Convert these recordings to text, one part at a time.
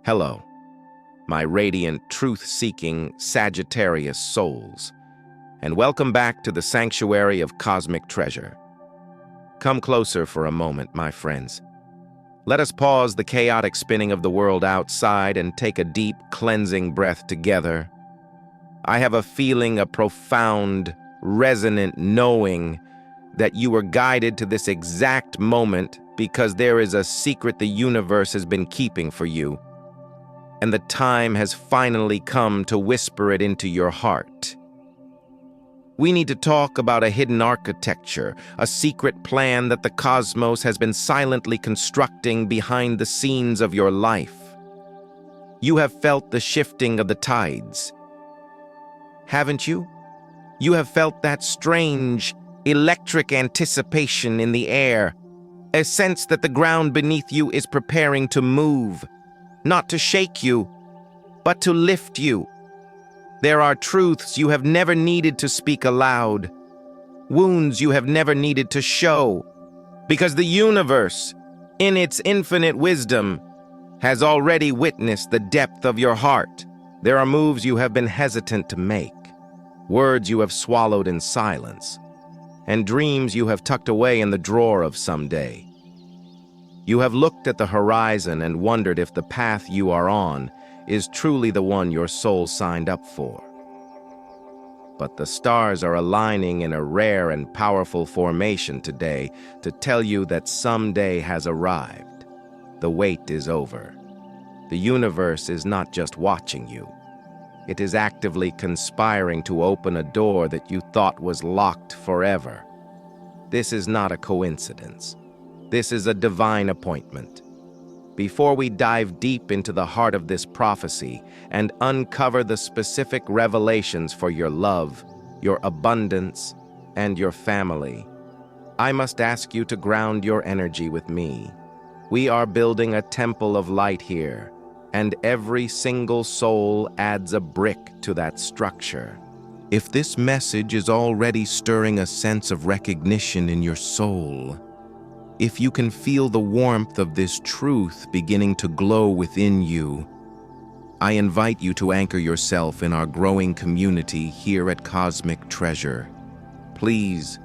Hello, my radiant, truth-seeking Sagittarius souls, and welcome back to the sanctuary of cosmic treasure. Come closer for a moment, my friends. Let us pause the chaotic spinning of the world outside and take a deep, cleansing breath together. I have a feeling, a profound, resonant knowing that you were guided to this exact moment because there is a secret the universe has been keeping for you, and the time has finally come to whisper it into your heart. We need to talk about a hidden architecture, a secret plan that the cosmos has been silently constructing behind the scenes of your life. You have felt the shifting of the tides, haven't you? You have felt that strange, electric anticipation in the air, a sense that the ground beneath you is preparing to move, not to shake you, but to lift you. There are truths you have never needed to speak aloud, wounds you have never needed to show, because the universe, in its infinite wisdom, has already witnessed the depth of your heart. There are moves you have been hesitant to make, words you have swallowed in silence, and dreams you have tucked away in the drawer of someday. You have looked at the horizon and wondered if the path you are on is truly the one your soul signed up for. But the stars are aligning in a rare and powerful formation today to tell you that someday has arrived. The wait is over. The universe is not just watching you. It is actively conspiring to open a door that you thought was locked forever. This is not a coincidence. This is a divine appointment. Before we dive deep into the heart of this prophecy and uncover the specific revelations for your love, your abundance, and your family, I must ask you to ground your energy with me. We are building a temple of light here, and every single soul adds a brick to that structure. If this message is already stirring a sense of recognition in your soul, if you can feel the warmth of this truth beginning to glow within you, I invite you to anchor yourself in our growing community here at Cosmic Treasure. Please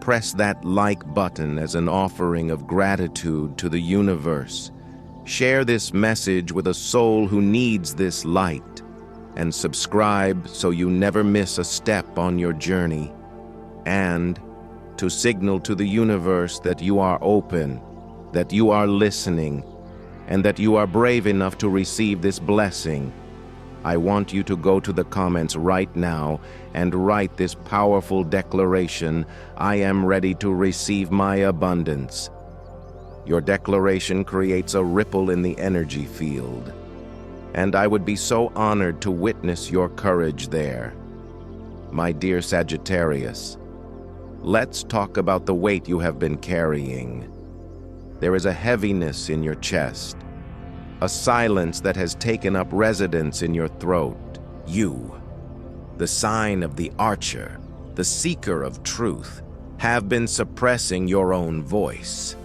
press that like button as an offering of gratitude to the universe. Share this message with a soul who needs this light, and subscribe so you never miss a step on your journey. And to signal to the universe that you are open, that you are listening, and that you are brave enough to receive this blessing, I want you to go to the comments right now and write this powerful declaration: I am ready to receive my abundance. Your declaration creates a ripple in the energy field, and I would be so honored to witness your courage there. My dear Sagittarius, let's talk about the weight you have been carrying. There is a heaviness in your chest, a silence that has taken up residence in your throat. You, the sign of the archer, the seeker of truth, have been suppressing your own voice.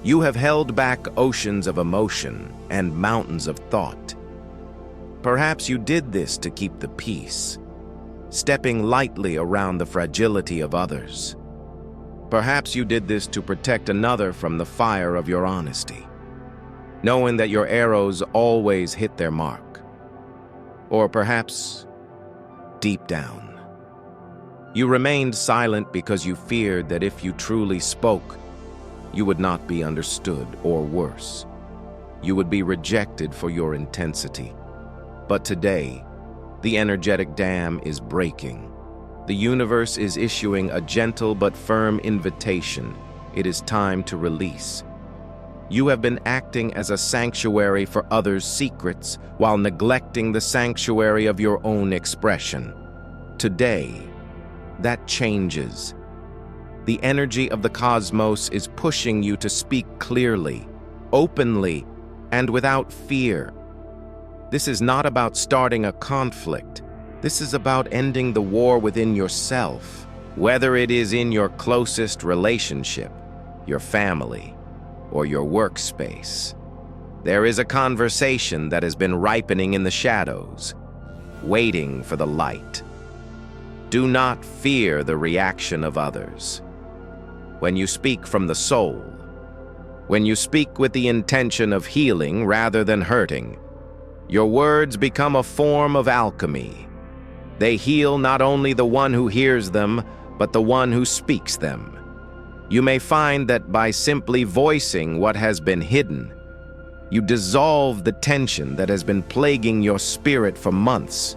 You have held back oceans of emotion and mountains of thought. Perhaps you did this to keep the peace, stepping lightly around the fragility of others. Perhaps you did this to protect another from the fire of your honesty, knowing that your arrows always hit their mark. Or perhaps, deep down, you remained silent because you feared that if you truly spoke, you would not be understood, or worse, you would be rejected for your intensity. But today, the energetic dam is breaking. The universe is issuing a gentle but firm invitation. It is time to release. You have been acting as a sanctuary for others' secrets while neglecting the sanctuary of your own expression. Today, that changes. The energy of the cosmos is pushing you to speak clearly, openly, and without fear. This is not about starting a conflict. This is about ending the war within yourself, whether it is in your closest relationship, your family, or your workspace. There is a conversation that has been ripening in the shadows, waiting for the light. Do not fear the reaction of others. When you speak from the soul, when you speak with the intention of healing rather than hurting, your words become a form of alchemy. They heal not only the one who hears them, but the one who speaks them. You may find that by simply voicing what has been hidden, you dissolve the tension that has been plaguing your spirit for months.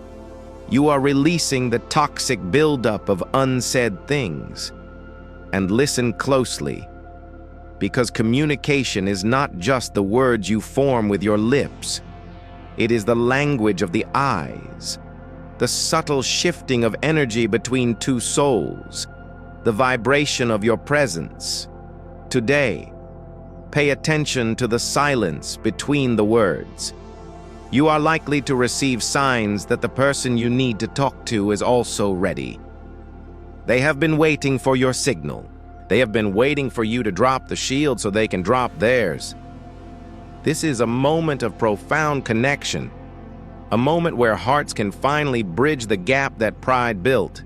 You are releasing the toxic buildup of unsaid things. And listen closely, because communication is not just the words you form with your lips. It is the language of the eyes, the subtle shifting of energy between two souls, the vibration of your presence. Today, pay attention to the silence between the words. You are likely to receive signs that the person you need to talk to is also ready. They have been waiting for your signal. They have been waiting for you to drop the shield so they can drop theirs. This is a moment of profound connection, a moment where hearts can finally bridge the gap that pride built.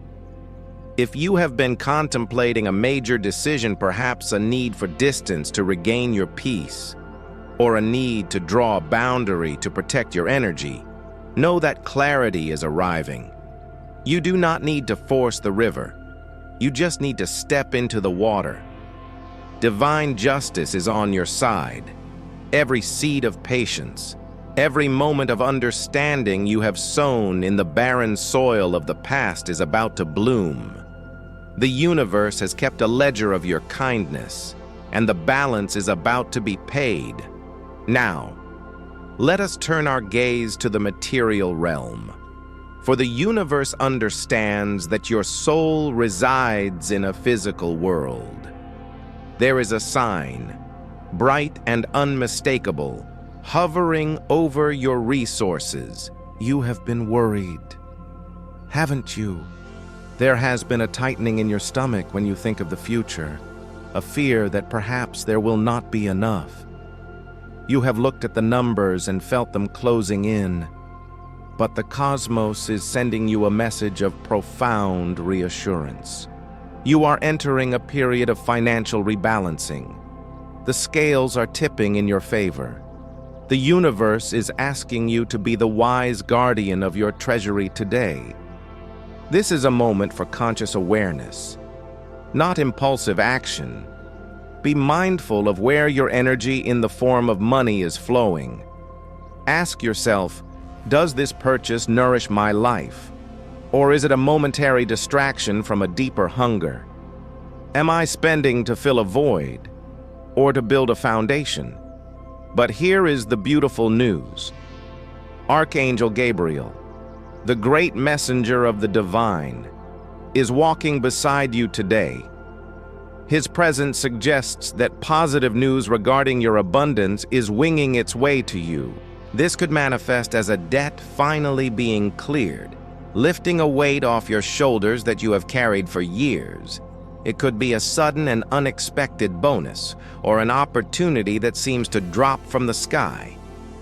If you have been contemplating a major decision, perhaps a need for distance to regain your peace, or a need to draw a boundary to protect your energy, know that clarity is arriving. You do not need to force the river. You just need to step into the water. Divine justice is on your side. Every seed of patience, every moment of understanding you have sown in the barren soil of the past is about to bloom. The universe has kept a ledger of your kindness, and the balance is about to be paid. Now, let us turn our gaze to the material realm. For the universe understands that your soul resides in a physical world. There is a sign, bright and unmistakable, hovering over your resources. You have been worried, haven't you? There has been a tightening in your stomach when you think of the future, a fear that perhaps there will not be enough. You have looked at the numbers and felt them closing in, but the cosmos is sending you a message of profound reassurance. You are entering a period of financial rebalancing. The scales are tipping in your favor. The universe is asking you to be the wise guardian of your treasury today. This is a moment for conscious awareness, not impulsive action. Be mindful of where your energy in the form of money is flowing. Ask yourself, does this purchase nourish my life? Or is it a momentary distraction from a deeper hunger? Am I spending to fill a void or to build a foundation? But here is the beautiful news. Archangel Gabriel, the great messenger of the divine, is walking beside you today. His presence suggests that positive news regarding your abundance is winging its way to you. This could manifest as a debt finally being cleared, lifting a weight off your shoulders that you have carried for years. It could be a sudden and unexpected bonus, or an opportunity that seems to drop from the sky,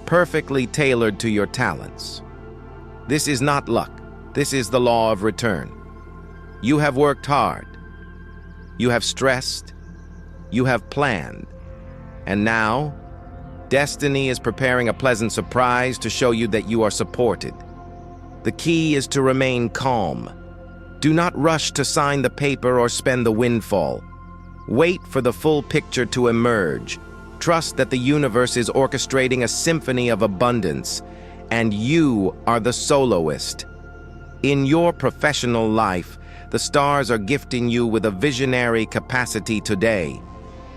perfectly tailored to your talents. This is not luck. This is the law of return. You have worked hard. You have stressed. You have planned. And now, destiny is preparing a pleasant surprise to show you that you are supported. The key is to remain calm. Do not rush to sign the paper or spend the windfall. Wait for the full picture to emerge. Trust that the universe is orchestrating a symphony of abundance, and you are the soloist. In your professional life, the stars are gifting you with a visionary capacity today.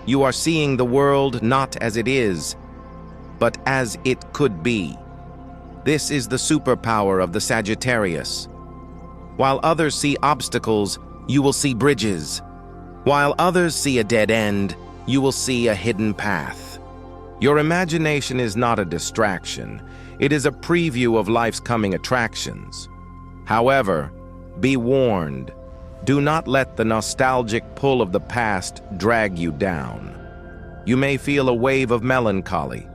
You are seeing the world not as it is, but as it could be. This is the superpower of the Sagittarius. While others see obstacles, you will see bridges. While others see a dead end, you will see a hidden path. Your imagination is not a distraction. It is a preview of life's coming attractions. However, be warned. Do not let the nostalgic pull of the past drag you down. You may feel a wave of melancholy,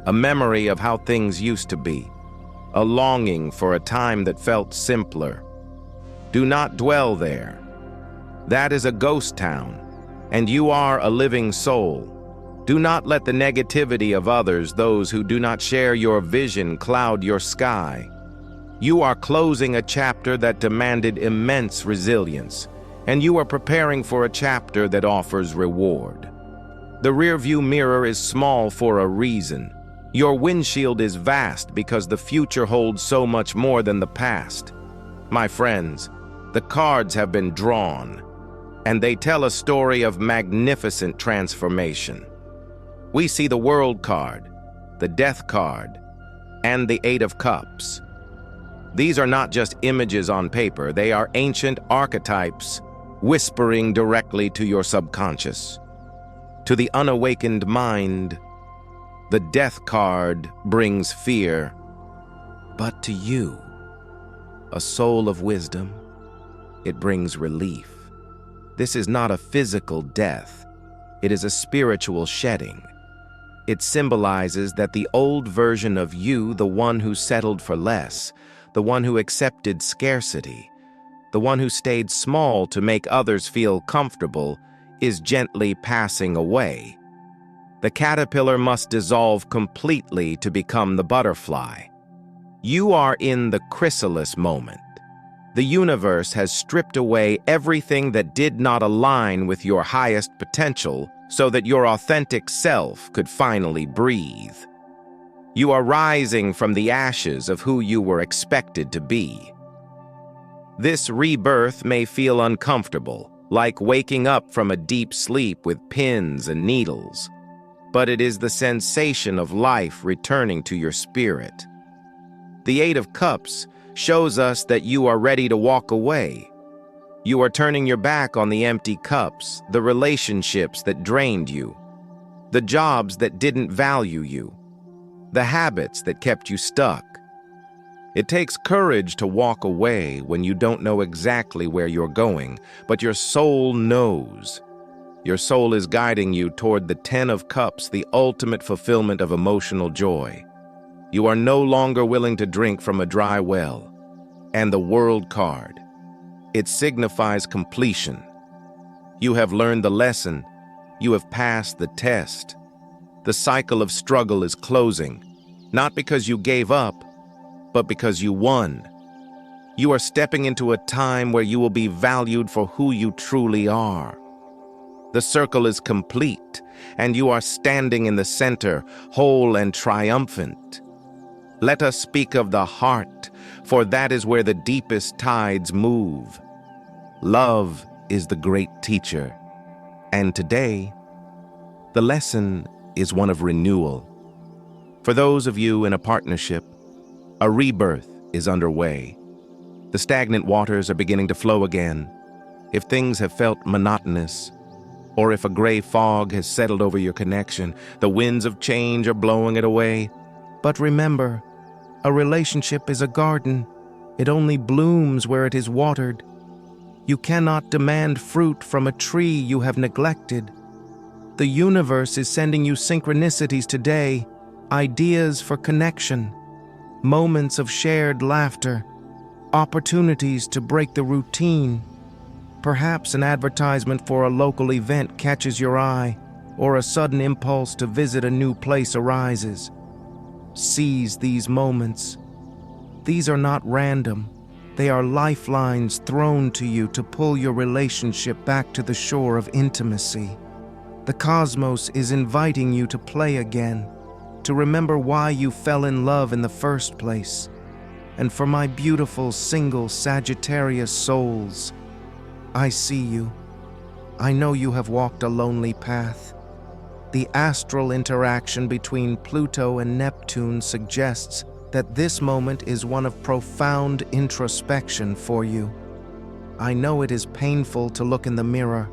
a memory of how things used to be, a longing for a time that felt simpler. Do not dwell there. That is a ghost town, and you are a living soul. Do not let the negativity of others, those who do not share your vision, cloud your sky. You are closing a chapter that demanded immense resilience, and you are preparing for a chapter that offers reward. The rearview mirror is small for a reason. Your windshield is vast because the future holds so much more than the past. My friends, the cards have been drawn, and they tell a story of magnificent transformation. We see the World card, the Death card, and the Eight of Cups. These are not just images on paper, they are ancient archetypes whispering directly to your subconscious. To the unawakened mind, the Death card brings fear, but to you, a soul of wisdom, it brings relief. This is not a physical death, it is a spiritual shedding. It symbolizes that the old version of you, the one who settled for less, the one who accepted scarcity, the one who stayed small to make others feel comfortable, is gently passing away. The caterpillar must dissolve completely to become the butterfly. You are in the chrysalis moment. The universe has stripped away everything that did not align with your highest potential so that your authentic self could finally breathe. You are rising from the ashes of who you were expected to be. This rebirth may feel uncomfortable, like waking up from a deep sleep with pins and needles, but it is the sensation of life returning to your spirit. The Eight of Cups shows us that you are ready to walk away. You are turning your back on the empty cups, the relationships that drained you, the jobs that didn't value you, the habits that kept you stuck. It takes courage to walk away when you don't know exactly where you're going, but your soul knows. Your soul is guiding you toward the Ten of Cups, the ultimate fulfillment of emotional joy. You are no longer willing to drink from a dry well. And the World card, it signifies completion. You have learned the lesson. You have passed the test. The cycle of struggle is closing, not because you gave up, but because you won. You are stepping into a time where you will be valued for who you truly are. The circle is complete, and you are standing in the center, whole and triumphant. Let us speak of the heart, for that is where the deepest tides move. Love is the great teacher, and today, the lesson is one of renewal. For those of you in a partnership, a rebirth is underway. The stagnant waters are beginning to flow again. If things have felt monotonous, or if a gray fog has settled over your connection, the winds of change are blowing it away. But remember, a relationship is a garden. It only blooms where it is watered. You cannot demand fruit from a tree you have neglected. The universe is sending you synchronicities today, ideas for connection, moments of shared laughter, opportunities to break the routine. Perhaps an advertisement for a local event catches your eye, or a sudden impulse to visit a new place arises. Seize these moments. These are not random. They are lifelines thrown to you to pull your relationship back to the shore of intimacy. The cosmos is inviting you to play again, to remember why you fell in love in the first place. And for my beautiful single Sagittarius souls, I see you. I know you have walked a lonely path. The astral interaction between Pluto and Neptune suggests that this moment is one of profound introspection for you. I know it is painful to look in the mirror.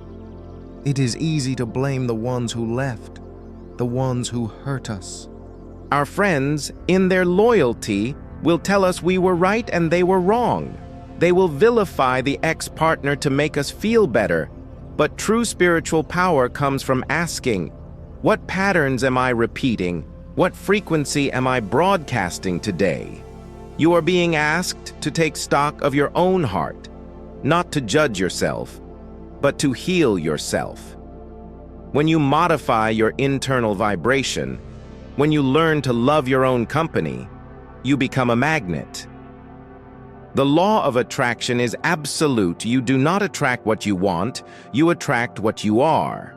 It is easy to blame the ones who left, the ones who hurt us. Our friends, in their loyalty, will tell us we were right and they were wrong. They will vilify the ex-partner to make us feel better. But true spiritual power comes from asking, what patterns am I repeating? What frequency am I broadcasting today? You are being asked to take stock of your own heart, not to judge yourself, but to heal yourself. When you modify your internal vibration, when you learn to love your own company, you become a magnet. The law of attraction is absolute. You do not attract what you want, you attract what you are.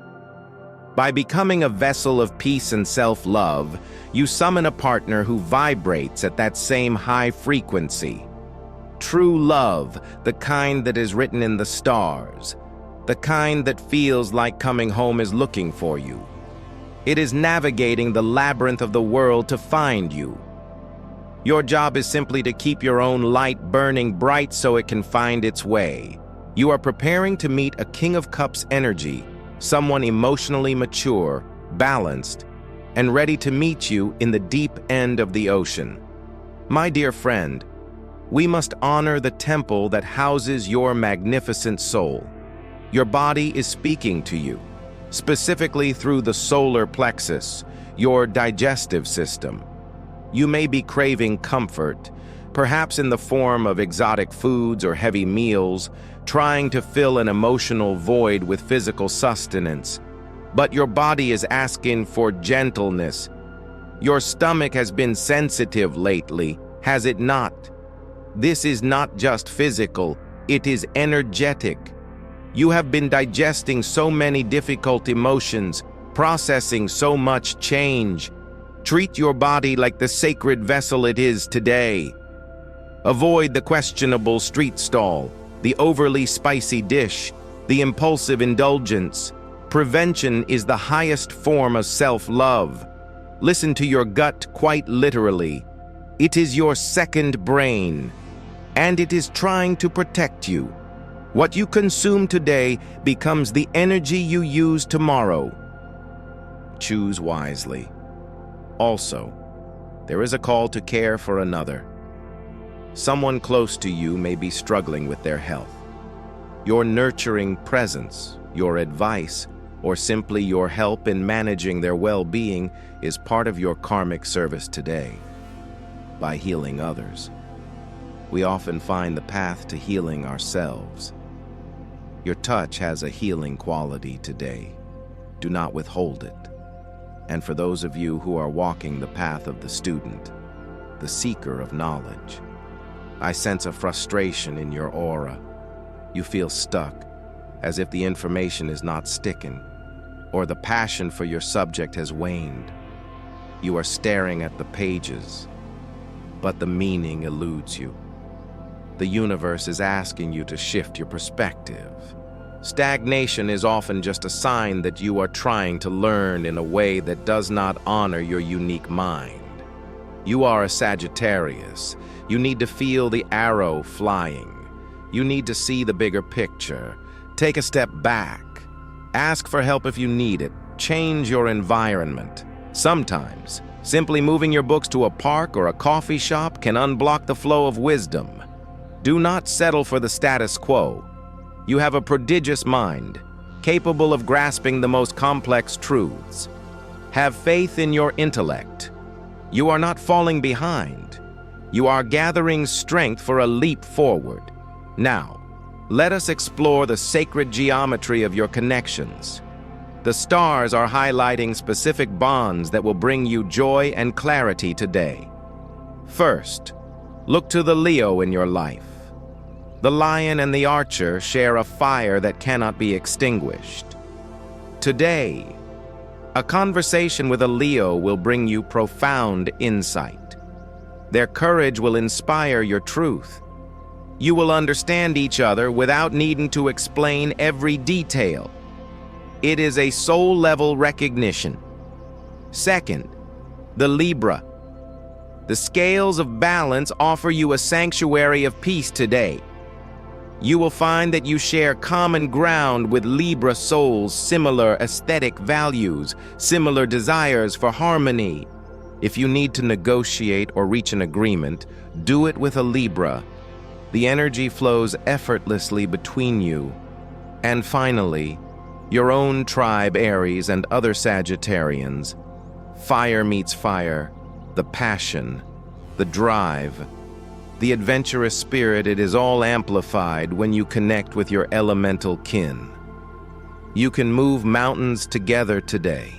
By becoming a vessel of peace and self-love, you summon a partner who vibrates at that same high frequency. True love, the kind that is written in the stars, the kind that feels like coming home is looking for you. It is navigating the labyrinth of the world to find you. Your job is simply to keep your own light burning bright so it can find its way. You are preparing to meet a King of Cups energy, someone emotionally mature, balanced, and ready to meet you in the deep end of the ocean. My dear friend, we must honor the temple that houses your magnificent soul. Your body is speaking to you, specifically through the solar plexus, your digestive system. You may be craving comfort, perhaps in the form of exotic foods or heavy meals, trying to fill an emotional void with physical sustenance. But your body is asking for gentleness. Your stomach has been sensitive lately, has it not? This is not just physical, it is energetic. You have been digesting so many difficult emotions, processing so much change. Treat your body like the sacred vessel it is today. Avoid the questionable street stall, the overly spicy dish, the impulsive indulgence. Prevention is the highest form of self-love. Listen to your gut quite literally. It is your second brain, and it is trying to protect you. What you consume today becomes the energy you use tomorrow. Choose wisely. Also, there is a call to care for another. Someone close to you may be struggling with their health. Your nurturing presence, your advice, or simply your help in managing their well-being is part of your karmic service today. By healing others, we often find the path to healing ourselves. Your touch has a healing quality today. Do not withhold it. And for those of you who are walking the path of the student, the seeker of knowledge, I sense a frustration in your aura. You feel stuck, as if the information is not sticking, or the passion for your subject has waned. You are staring at the pages, but the meaning eludes you. The universe is asking you to shift your perspective. Stagnation is often just a sign that you are trying to learn in a way that does not honor your unique mind. You are a Sagittarius. You need to feel the arrow flying. You need to see the bigger picture. Take a step back. Ask for help if you need it. Change your environment. Sometimes, simply moving your books to a park or a coffee shop can unblock the flow of wisdom. Do not settle for the status quo. You have a prodigious mind, capable of grasping the most complex truths. Have faith in your intellect. You are not falling behind. You are gathering strength for a leap forward. Now, let us explore the sacred geometry of your connections. The stars are highlighting specific bonds that will bring you joy and clarity today. First, look to the Leo in your life. The lion and the archer share a fire that cannot be extinguished. Today, a conversation with a Leo will bring you profound insight. Their courage will inspire your truth. You will understand each other without needing to explain every detail. It is a soul-level recognition. Second, the Libra. The scales of balance offer you a sanctuary of peace today. You will find that you share common ground with Libra souls, similar aesthetic values, similar desires for harmony. If you need to negotiate or reach an agreement, do it with a Libra. The energy flows effortlessly between you. And finally, your own tribe, Aries, and other Sagittarians. Fire meets fire, the passion, the drive, the adventurous spirit, it is all amplified when you connect with your elemental kin. You can move mountains together today.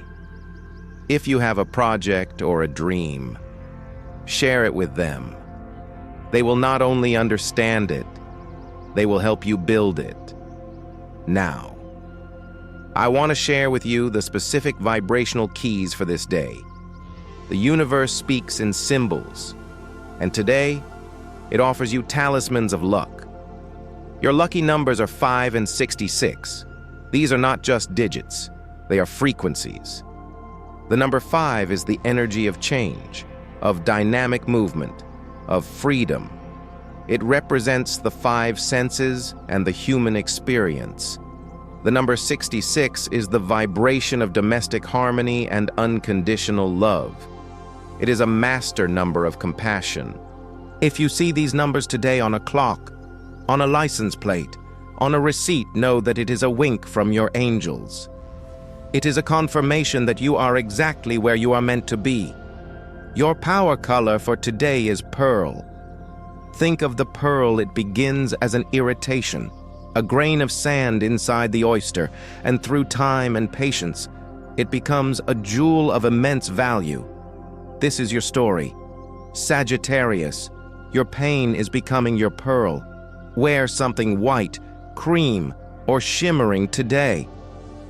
If you have a project or a dream, share it with them. They will not only understand it, they will help you build it. Now, I want to share with you the specific vibrational keys for this day. The universe speaks in symbols, and today, it offers you talismans of luck. Your lucky numbers are 5 and 66. These are not just digits, they are frequencies. The number 5 is the energy of change, of dynamic movement, of freedom. It represents the 5 senses and the human experience. The number 66 is the vibration of domestic harmony and unconditional love. It is a master number of compassion. If you see these numbers today on a clock, on a license plate, on a receipt, know that it is a wink from your angels. It is a confirmation that you are exactly where you are meant to be. Your power color for today is pearl. Think of the pearl, it begins as an irritation, a grain of sand inside the oyster, and through time and patience, it becomes a jewel of immense value. This is your story. Sagittarius, your pain is becoming your pearl. Wear something white, cream, or shimmering today.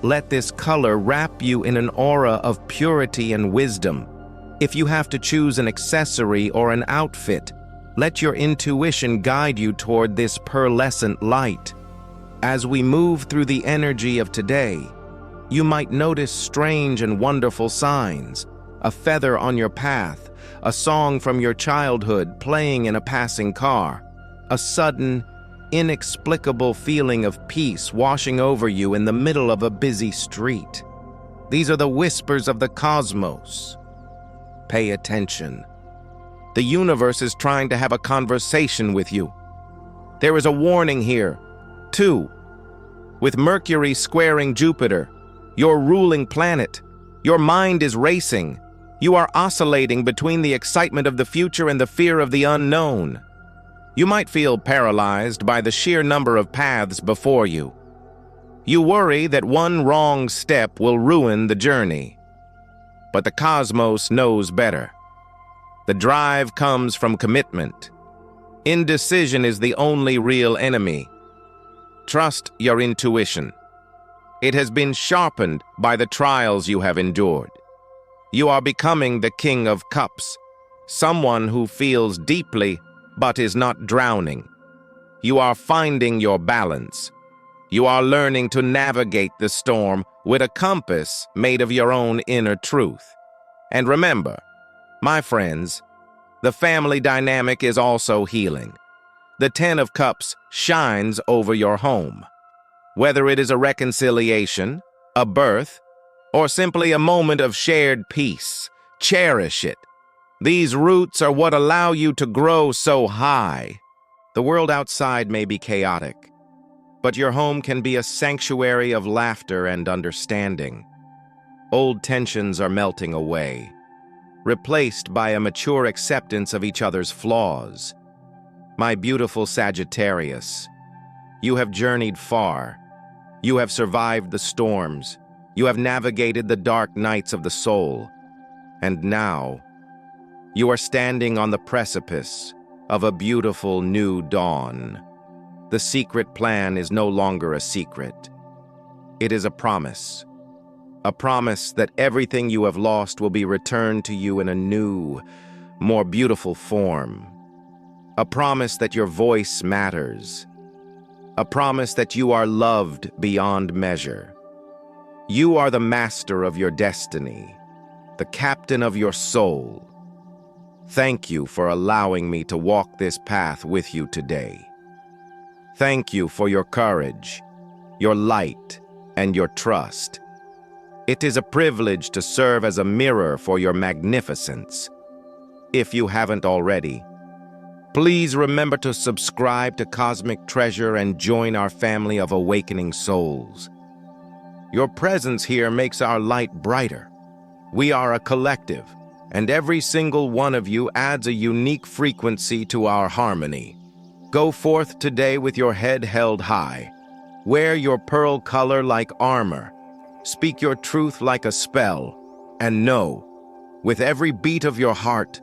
Let this color wrap you in an aura of purity and wisdom. If you have to choose an accessory or an outfit, let your intuition guide you toward this pearlescent light. As we move through the energy of today, you might notice strange and wonderful signs. A feather on your path, a song from your childhood playing in a passing car, a sudden, inexplicable feeling of peace washing over you in the middle of a busy street. These are the whispers of the cosmos. Pay attention. The universe is trying to have a conversation with you. There is a warning here, too. With Mercury squaring Jupiter, your ruling planet, your mind is racing. You are oscillating between the excitement of the future and the fear of the unknown. You might feel paralyzed by the sheer number of paths before you. You worry that one wrong step will ruin the journey. But the cosmos knows better. The drive comes from commitment. Indecision is the only real enemy. Trust your intuition. It has been sharpened by the trials you have endured. You are becoming the King of Cups, someone who feels deeply but is not drowning. You are finding your balance. You are learning to navigate the storm with a compass made of your own inner truth. And remember, my friends, the family dynamic is also healing. The 10 of Cups shines over your home. Whether it is a reconciliation, a birth, or simply a moment of shared peace, cherish it. These roots are what allow you to grow so high. The world outside may be chaotic, but your home can be a sanctuary of laughter and understanding. Old tensions are melting away, replaced by a mature acceptance of each other's flaws. My beautiful Sagittarius, you have journeyed far. You have survived the storms. You have navigated the dark nights of the soul. And now, you are standing on the precipice of a beautiful new dawn. The secret plan is no longer a secret. It is a promise that everything you have lost will be returned to you in a new, more beautiful form. A promise that your voice matters. A promise that you are loved beyond measure. You are the master of your destiny, the captain of your soul. Thank you for allowing me to walk this path with you today. Thank you for your courage, your light, and your trust. It is a privilege to serve as a mirror for your magnificence. If you haven't already, please remember to subscribe to Cosmic Treasure and join our family of awakening souls. Your presence here makes our light brighter. We are a collective, and every single one of you adds a unique frequency to our harmony. Go forth today with your head held high. Wear your pearl color like armor. Speak your truth like a spell. And know, with every beat of your heart,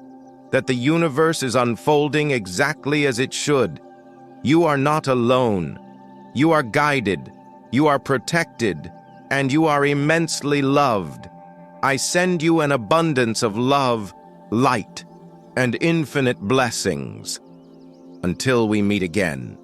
that the universe is unfolding exactly as it should. You are not alone. You are guided, you are protected, and you are immensely loved. I send you an abundance of love, light, and infinite blessings. Until we meet again.